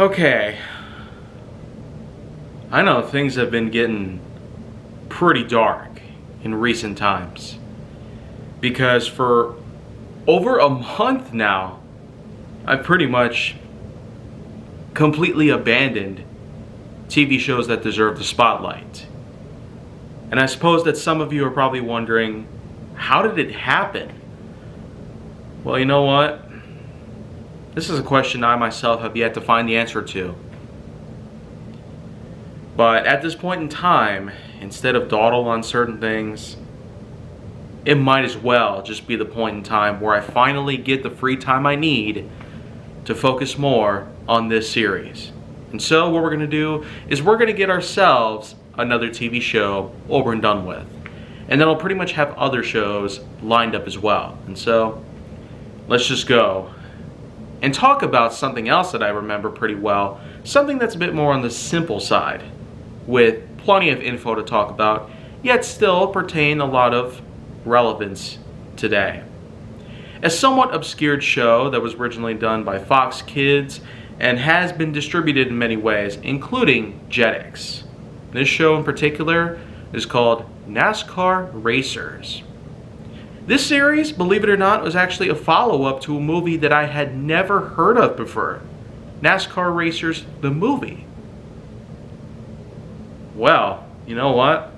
Okay, I know things have been getting pretty dark in recent times because for over a month now, I've pretty much completely abandoned TV shows that deserve the spotlight. And I suppose that some of you are probably wondering, how did it happen? Well, you know what? This is a question I myself have yet to find the answer to. But at this point in time, instead of dawdle on certain things, it might as well just be the point in time where I finally get the free time I need to focus more on this series. And so what we're going to do is we're going to get ourselves another TV show over and done with. And then I'll pretty much have other shows lined up as well. And so let's just go and talk about something else that I remember pretty well, something that's a bit more on the simple side, with plenty of info to talk about, yet still pertain a lot of relevance today. A somewhat obscured show that was originally done by Fox Kids and has been distributed in many ways, including Jetix. This show in particular is called Nascar Racers. This series, believe it or not, was actually a follow-up to a movie that I had never heard of before. NASCAR Racers, the movie. Well, you know what?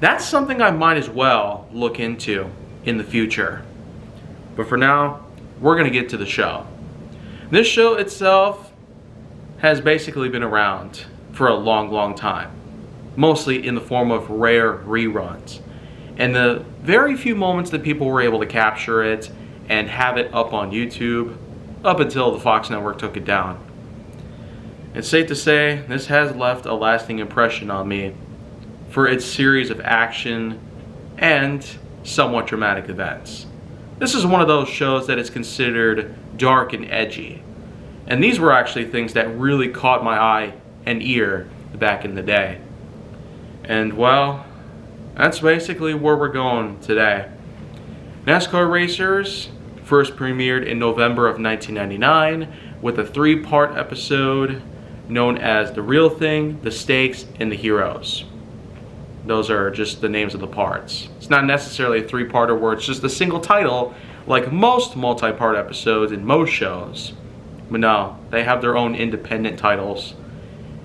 That's something I might as well look into in the future. But for now, we're going to get to the show. This show itself has basically been around for a long time. Mostly in the form of rare reruns. And the very few moments that people were able to capture it and have it up on YouTube, up until the Fox network took it down. It's safe to say this has left a lasting impression on me for its series of action and somewhat dramatic events. This is one of those shows that is considered dark and edgy. And these were actually things that really caught my eye and ear back in the day. And well, that's basically where we're going today. NASCAR Racers first premiered in November of 1999 with a 3-part episode known as The Real Thing, The Stakes, and The Heroes. Those are just the names of the parts. It's not necessarily a 3-parter where it's just a single title like most multi-part episodes in most shows. But no, they have their own independent titles.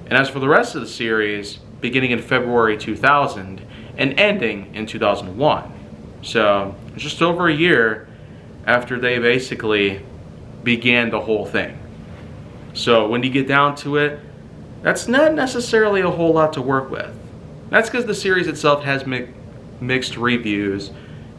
And as for the rest of the series, beginning in February 2000 and ending in 2001. So just over a year after they basically began the whole thing. So when you get down to it, that's not necessarily a whole lot to work with. That's because the series itself has mixed reviews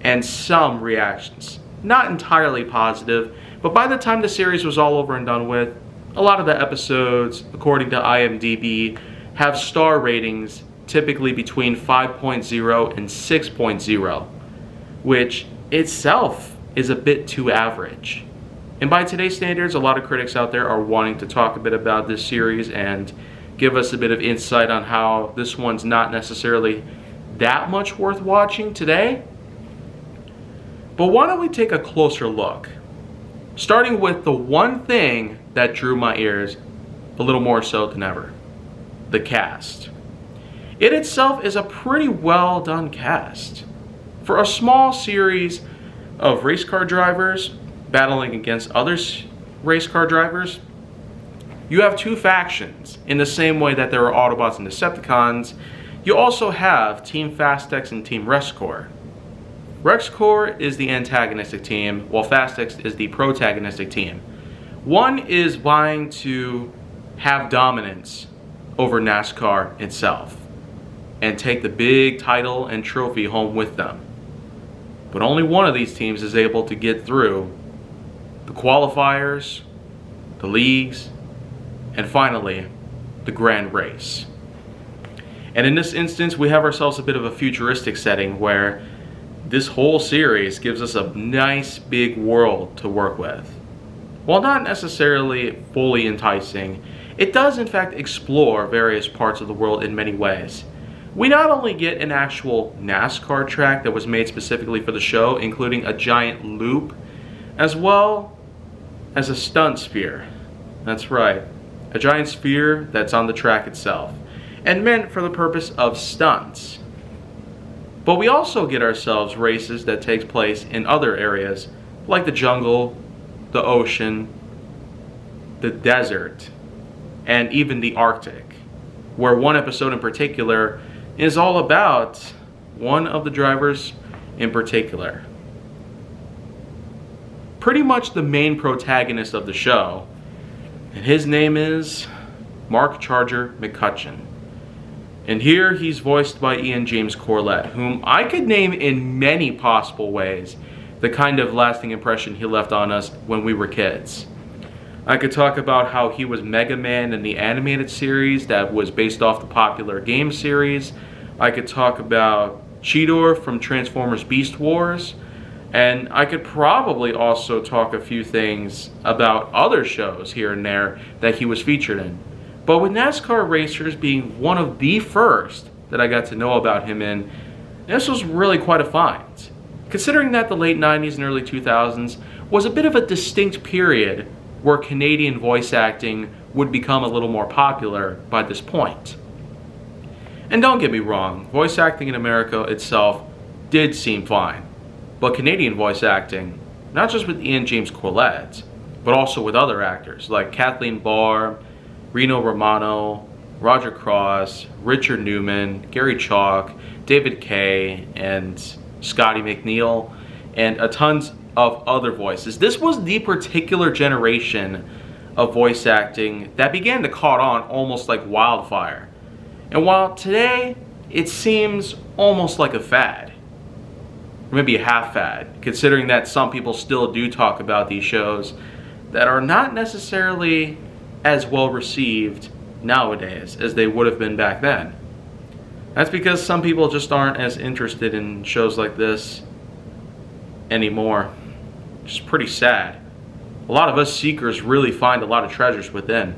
and some reactions. Not entirely positive, but by the time the series was all over and done with, a lot of the episodes, according to IMDb, have star ratings typically between 5.0 and 6.0, which itself is a bit too average. And by today's standards, a lot of critics out there are wanting to talk a bit about this series and give us a bit of insight on how this one's not necessarily that much worth watching today. But why don't we take a closer look, starting with the one thing that drew my ears a little more so than ever: the cast. It itself is a pretty well done cast. For a small series of race car drivers battling against other race car drivers, you have two factions. In the same way that there are Autobots and Decepticons, you also have Team Fastex and Team RexCorp. RexCorp is the antagonistic team, while Fastex is the protagonistic team. One is vying to have dominance over NASCAR itself and take the big title and trophy home with them. But only one of these teams is able to get through the qualifiers, the leagues, and finally, the grand race. And in this instance, we have ourselves a bit of a futuristic setting where this whole series gives us a nice big world to work with. While not necessarily fully enticing, it does in fact explore various parts of the world in many ways. We not only get an actual NASCAR track that was made specifically for the show, including a giant loop, as well as a stunt sphere. That's right, a giant sphere that's on the track itself, and meant for the purpose of stunts. But we also get ourselves races that take place in other areas, like the jungle, the ocean, the desert, and even the Arctic, where one episode in particular is all about one of the drivers in particular. Pretty much the main protagonist of the show, and his name is Mark Charger McCutcheon. And here he's voiced by Ian James Corlett, whom I could name in many possible ways the kind of lasting impression he left on us when we were kids. I could talk about how he was Mega Man in the animated series that was based off the popular game series. I could talk about Cheetor from Transformers Beast Wars. And I could probably also talk a few things about other shows here and there that he was featured in. But with NASCAR Racers being one of the first that I got to know about him in, this was really quite a find. Considering that the late 90s and early 2000s was a bit of a distinct period where Canadian voice acting would become a little more popular by this point. And don't get me wrong, voice acting in America itself did seem fine. But Canadian voice acting, not just with Ian James Corlett, but also with other actors like Kathleen Barr, Reno Romano, Roger Cross, Richard Newman, Gary Chalk, David Kay, and Scotty McNeil, and a tons of other voices. This was the particular generation of voice acting that began to caught on almost like wildfire. And while today it seems almost like a fad, maybe a half fad, considering that some people still do talk about these shows that are not necessarily as well received nowadays as they would have been back then. That's because some people just aren't as interested in shows like this anymore. Which is pretty sad. A lot of us seekers really find a lot of treasures within.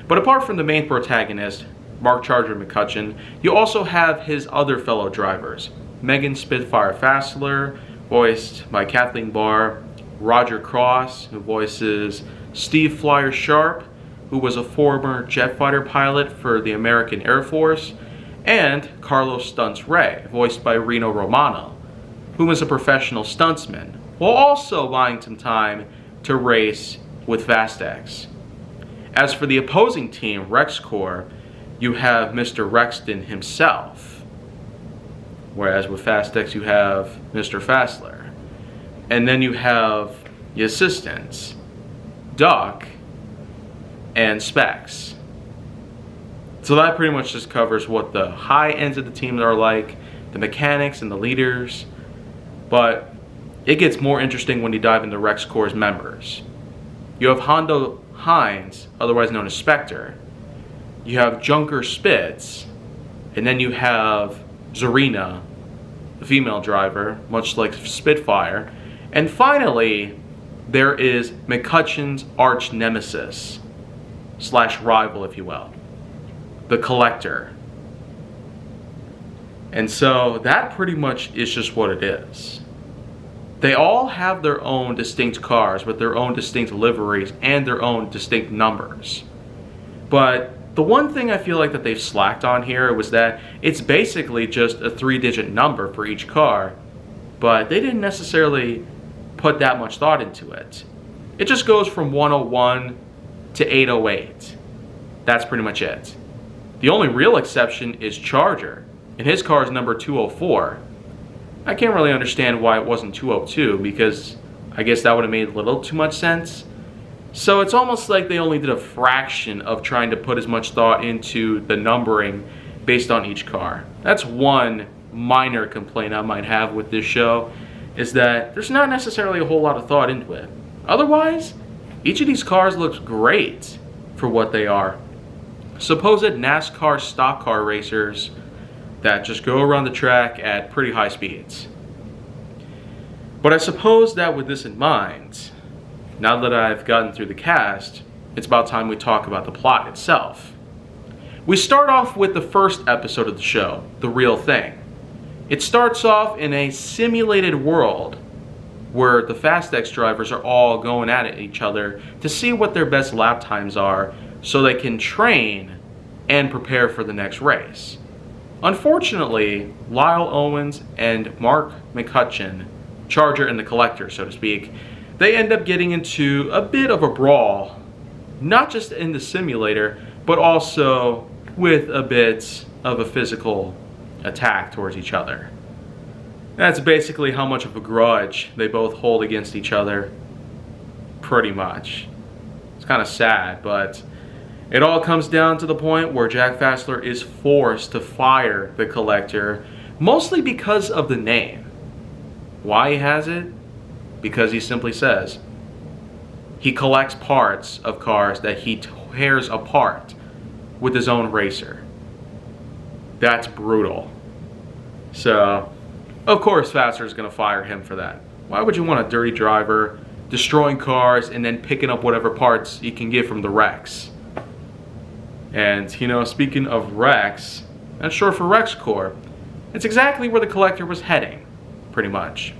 But apart from the main protagonist, Mark Charger McCutcheon, you also have his other fellow drivers. Megan Spitfire Fassler, voiced by Kathleen Barr, Roger Cross, who voices Steve Flyer Sharp, who was a former jet fighter pilot for the American Air Force, and Carlos Stunts Ray, voiced by Reno Romano, who was a professional stuntsman, while also buying some time to race with Fastex. As for the opposing team, RexCorp, you have Mr. Rexton himself. Whereas with Fastex you have Mr. Fassler. And then you have the assistants, Doc and Specs. So that pretty much just covers what the high ends of the team are like, the mechanics and the leaders. But it gets more interesting when you dive into RexCorp's members. You have Hondo Hines, otherwise known as Spectre. You have Junker Spitz. And then you have Zarina, the female driver, much like Spitfire. And finally, there is McCutcheon's arch nemesis, / rival, if you will, the Collector. And so that pretty much is just what it is. They all have their own distinct cars with their own distinct liveries and their own distinct numbers. But the one thing I feel like that they've slacked on here was that it's basically just a 3-digit number for each car, but they didn't necessarily put that much thought into it. It just goes from 101 to 808. That's pretty much it. The only real exception is Charger, and his car is number 204. I can't really understand why it wasn't 202, because I guess that would have made a little too much sense. So it's almost like they only did a fraction of trying to put as much thought into the numbering based on each car. That's one minor complaint I might have with this show, is that there's not necessarily a whole lot of thought into it. Otherwise, each of these cars looks great for what they are. Supposed NASCAR stock car racers that just go around the track at pretty high speeds. But I suppose that with this in mind, now that I've gotten through the cast, it's about time we talk about the plot itself. We start off with the first episode of the show, The Real Thing. It starts off in a simulated world where the Fastex drivers are all going at each other to see what their best lap times are so they can train and prepare for the next race. Unfortunately, Lyle Owens and Mark McCutcheon, Charger and the Collector, so to speak, they end up getting into a bit of a brawl, not just in the simulator, but also with a bit of a physical attack towards each other. That's basically how much of a grudge they both hold against each other, pretty much. It's kind of sad, but it all comes down to the point where Jack Fassler is forced to fire the Collector, mostly because of the name. Why he has it? Because he simply says he collects parts of cars that he tears apart with his own racer. That's brutal. So, of course Fassler is going to fire him for that. Why would you want a dirty driver destroying cars and then picking up whatever parts he can get from the wrecks? And, speaking of wrecks, that's short for Rex Corps. It's exactly where the Collector was heading, pretty much.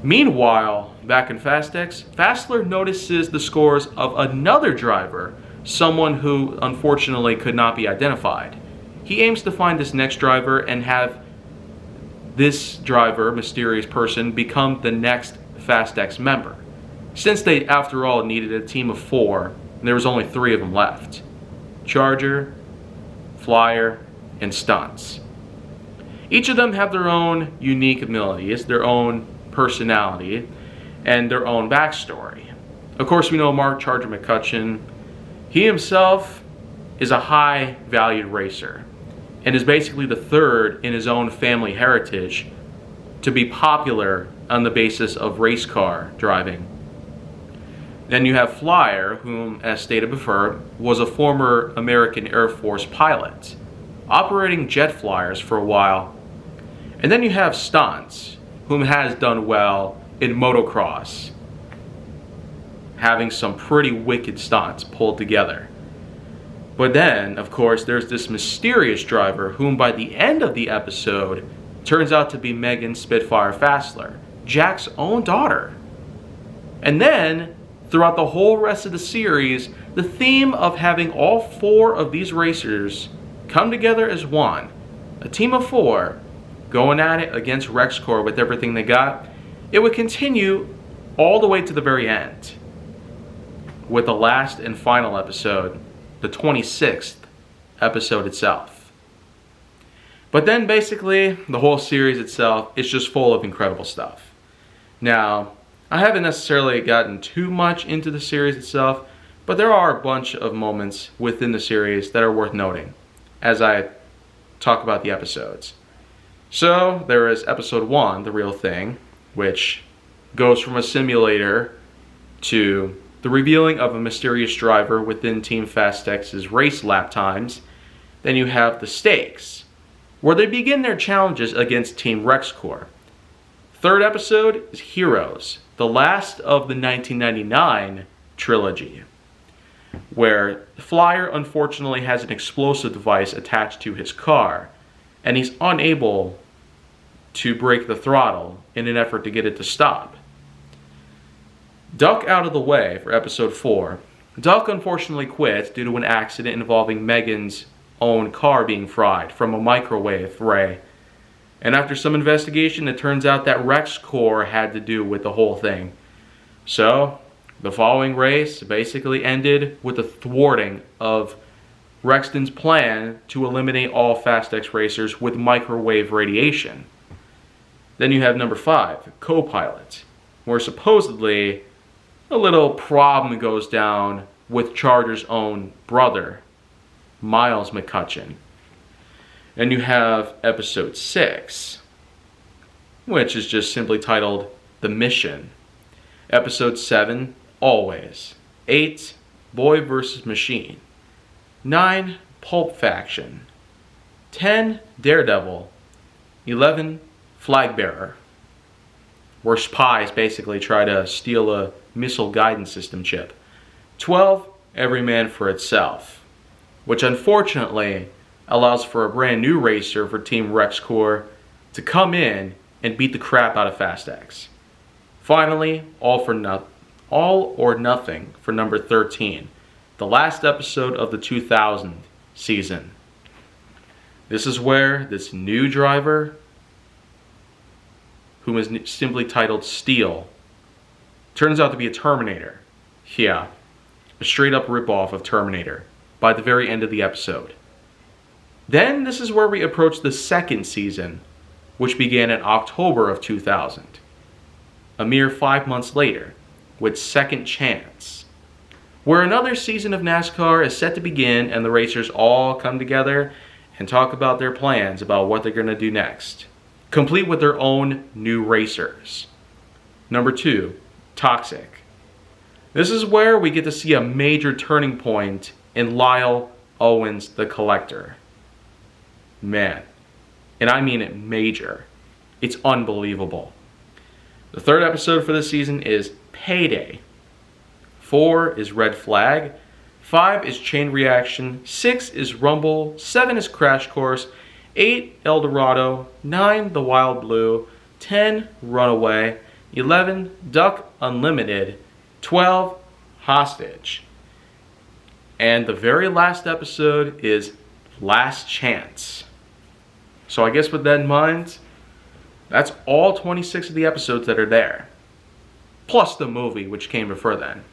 Meanwhile, back in Fast X, Fassler notices the scores of another driver, someone who unfortunately could not be identified. He aims to find this next driver and have this driver, mysterious person, become the next Fast X member. Since they, after all, needed a team of 4, and there was only 3 of them left. Charger, Flyer, and Stunts. Each of them have their own unique abilities, their own personality, and their own backstory. Of course, we know Mark Charger McCutcheon. He himself is a high-valued racer and is basically the third in his own family heritage to be popular on the basis of race car driving. Then you have Flyer, whom, as stated before, was a former American Air Force pilot, operating jet flyers for a while. And then you have Stunts, whom has done well in motocross, having some pretty wicked stunts pulled together. But then, of course, there's this mysterious driver whom by the end of the episode turns out to be Megan Spitfire Fassler, Jack's own daughter. And then, throughout the whole rest of the series, the theme of having all 4 of these racers come together as one, a team of 4, going at it against Rex Corps with everything they got, it would continue all the way to the very end, with the last and final episode, the 26th episode itself. But then basically, the whole series itself is just full of incredible stuff. Now, I haven't necessarily gotten too much into the series itself, but there are a bunch of moments within the series that are worth noting as I talk about the episodes. So, there is episode 1, The Real Thing, which goes from a simulator to the revealing of a mysterious driver within Team Fast X's race lap times. Then you have The Stakes, where they begin their challenges against Team Rex Corps. Third episode is Heroes, the last of the 1999 trilogy, where Flyer unfortunately has an explosive device attached to his car, and he's unable to break the throttle in an effort to get it to stop. Duck out of the way for episode 4. Duck unfortunately quits due to an accident involving Megan's own car being fried from a microwave ray. And after some investigation, it turns out that Rex Corps had to do with the whole thing. So, the following race basically ended with the thwarting of Rexton's plan to eliminate all Fast X racers with microwave radiation. Then you have number 5, Co-Pilot, where supposedly a little problem goes down with Charger's own brother, Miles McCutcheon. And you have episode 6, which is just simply titled The Mission. Episode 7, Always. 8, Boy vs. Machine. 9, Pulp Faction. 10, Daredevil. 11, Flag Bearer, where spies basically try to steal a missile guidance system chip. 12, Every Man for Itself, which unfortunately allows for a brand new racer for Team Rex Corps to come in and beat the crap out of Fast X. Finally, All or Nothing for number 13, the last episode of the 2000 season. This is where this new driver, whom is simply titled Steel, turns out to be a Terminator. Yeah, a straight up ripoff of Terminator by the very end of the episode. Then this is where we approach the second season, which began in October of 2000. A mere 5 months later, with Second Chance, where another season of NASCAR is set to begin and the racers all come together and talk about their plans about what they're going to do next, complete with their own new racers. Number 2, Toxic. This is where we get to see a major turning point in Lyle Owens the Collector. Man, and I mean it major. It's unbelievable. The third episode for this season is Payday. 4 is Red Flag. 5 is Chain Reaction. 6 is Rumble. 7 is Crash Course. 8, El Dorado. 9, The Wild Blue. 10, Runaway. 11, Duck Unlimited. 12, Hostage. And the very last episode is Last Chance. So I guess with that in mind, that's all 26 of the episodes that are there. Plus the movie, which came before then.